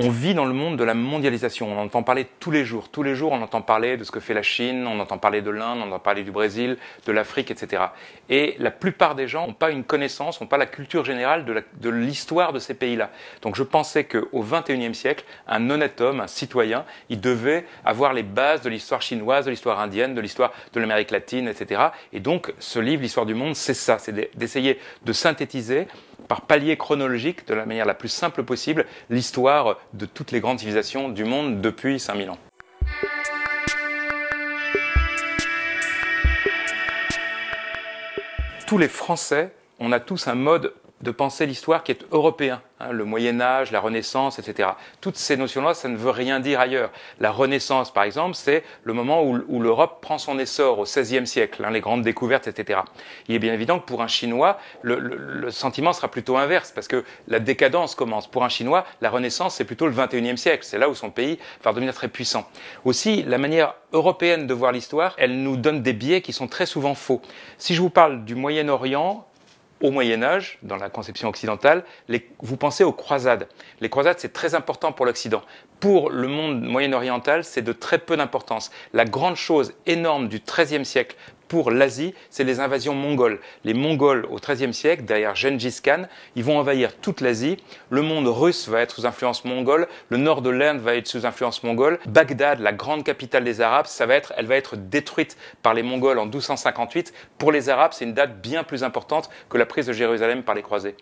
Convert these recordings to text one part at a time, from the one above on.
On vit dans le monde de la mondialisation, on en entend parler tous les jours on entend parler de ce que fait la Chine, on entend parler de l'Inde, on entend parler du Brésil, de l'Afrique, etc. Et la plupart des gens n'ont pas une connaissance, n'ont pas la culture générale de l'histoire de ces pays-là. Donc je pensais qu'au XXIe siècle, un honnête homme, un citoyen, il devait avoir les bases de l'histoire chinoise, de l'histoire indienne, de l'histoire de l'Amérique latine, etc. Et donc ce livre, l'histoire du monde, c'est ça, c'est d'essayer de synthétiser par palier chronologique, de la manière la plus simple possible, l'histoire de toutes les grandes civilisations du monde depuis 5000 ans. Tous les Français, on a tous un mode de penser l'histoire qui est européen, hein, le Moyen-Âge, la Renaissance, etc. Toutes ces notions-là, ça ne veut rien dire ailleurs. La Renaissance, par exemple, c'est le moment où l'Europe prend son essor au XVIe siècle, hein, les grandes découvertes, etc. Il est bien évident que pour un Chinois, le sentiment sera plutôt inverse, parce que la décadence commence. Pour un Chinois, la Renaissance, c'est plutôt le XXIe siècle, c'est là où son pays va devenir très puissant. Aussi, la manière européenne de voir l'histoire, elle nous donne des biais qui sont très souvent faux. Si je vous parle du Moyen-Orient, au Moyen-Âge, dans la conception occidentale, vous pensez aux croisades. Les croisades, c'est très important pour l'Occident. Pour le monde moyen-oriental, c'est de très peu d'importance. La grande chose énorme du XIIIe siècle pour l'Asie, c'est les invasions mongoles. Les Mongols, au XIIIe siècle, derrière Gengis Khan, ils vont envahir toute l'Asie. Le monde russe va être sous influence mongole. Le nord de l'Inde va être sous influence mongole. Bagdad, la grande capitale des Arabes, elle va être détruite par les Mongols en 1258. Pour les Arabes, c'est une date bien plus importante que la prise de Jérusalem par les croisés.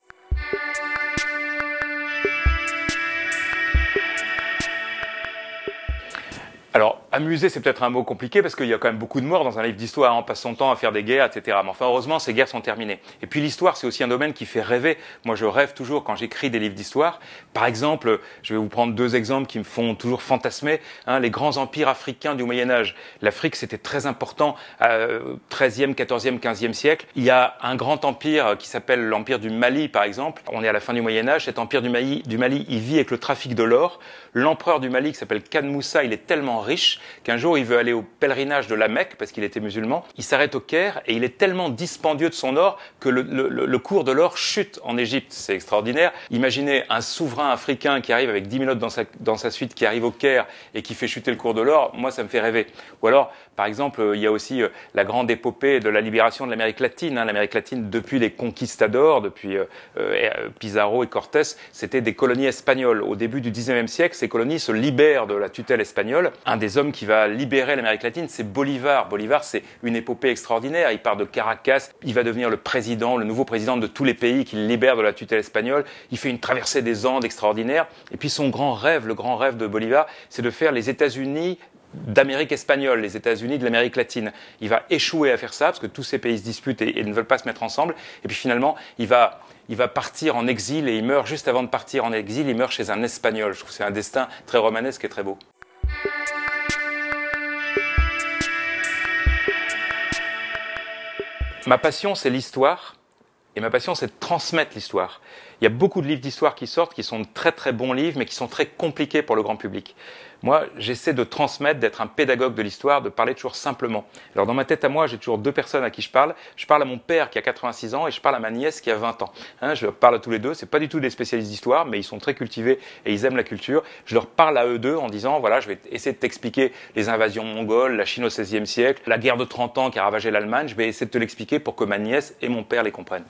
Alors, amuser, c'est peut-être un mot compliqué parce qu'il y a quand même beaucoup de morts dans un livre d'histoire. On passe son temps à faire des guerres, etc. Mais enfin, heureusement, ces guerres sont terminées. Et puis l'histoire, c'est aussi un domaine qui fait rêver. Moi, je rêve toujours quand j'écris des livres d'histoire. Par exemple, je vais vous prendre deux exemples qui me font toujours fantasmer. Hein, les grands empires africains du Moyen-Âge. L'Afrique, c'était très important. 13e, 14e, 15e siècle. Il y a un grand empire qui s'appelle l'empire du Mali, par exemple. On est à la fin du Moyen-Âge. Cet empire du Mali, il vit avec le trafic de l'or. L'empereur du Mali, qui s'appelle Khan Moussa, il est tellement riche qu'un jour il veut aller au pèlerinage de la Mecque parce qu'il était musulman. Il s'arrête au Caire et il est tellement dispendieux de son or que le cours de l'or chute en Égypte. C'est extraordinaire. Imaginez un souverain africain qui arrive avec 10 000 autres dans sa suite, qui arrive au Caire et qui fait chuter le cours de l'or. Moi, ça me fait rêver. Ou alors, par exemple, il y a aussi la grande épopée de la libération de l'Amérique latine. Hein. L'Amérique latine, depuis les conquistadors, depuis Pizarro et Cortés, c'était des colonies espagnoles. Au début du XIXe siècle, ces colonies se libèrent de la tutelle espagnole. Un des hommes qui va libérer l'Amérique latine, c'est Bolivar. Bolivar, c'est une épopée extraordinaire. Il part de Caracas, il va devenir le nouveau président de tous les pays qu'il libère de la tutelle espagnole. Il fait une traversée des Andes extraordinaire. Et puis son grand rêve, le grand rêve de Bolivar, c'est de faire les États-Unis d'Amérique espagnole, les États-Unis de l'Amérique latine. Il va échouer à faire ça parce que tous ces pays se disputent et ne veulent pas se mettre ensemble. Et puis finalement, il va partir en exil et il meurt juste avant de partir en exil. Il meurt chez un Espagnol. Je trouve que c'est un destin très romanesque et très beau. Ma passion, c'est l'histoire, et ma passion, c'est de transmettre l'histoire. Il y a beaucoup de livres d'histoire qui sortent, qui sont de très très bons livres, mais qui sont très compliqués pour le grand public. Moi, j'essaie de transmettre, d'être un pédagogue de l'histoire, de parler toujours simplement. Alors dans ma tête à moi, j'ai toujours deux personnes à qui je parle. Je parle à mon père qui a 86 ans et je parle à ma nièce qui a 20 ans. Hein, je leur parle à tous les deux. C'est pas du tout des spécialistes d'histoire, mais ils sont très cultivés et ils aiment la culture. Je leur parle à eux deux en disant, voilà, je vais essayer de t'expliquer les invasions mongoles, la Chine au XVIe siècle, la guerre de 30 ans qui a ravagé l'Allemagne. Je vais essayer de te l'expliquer pour que ma nièce et mon père les comprennent.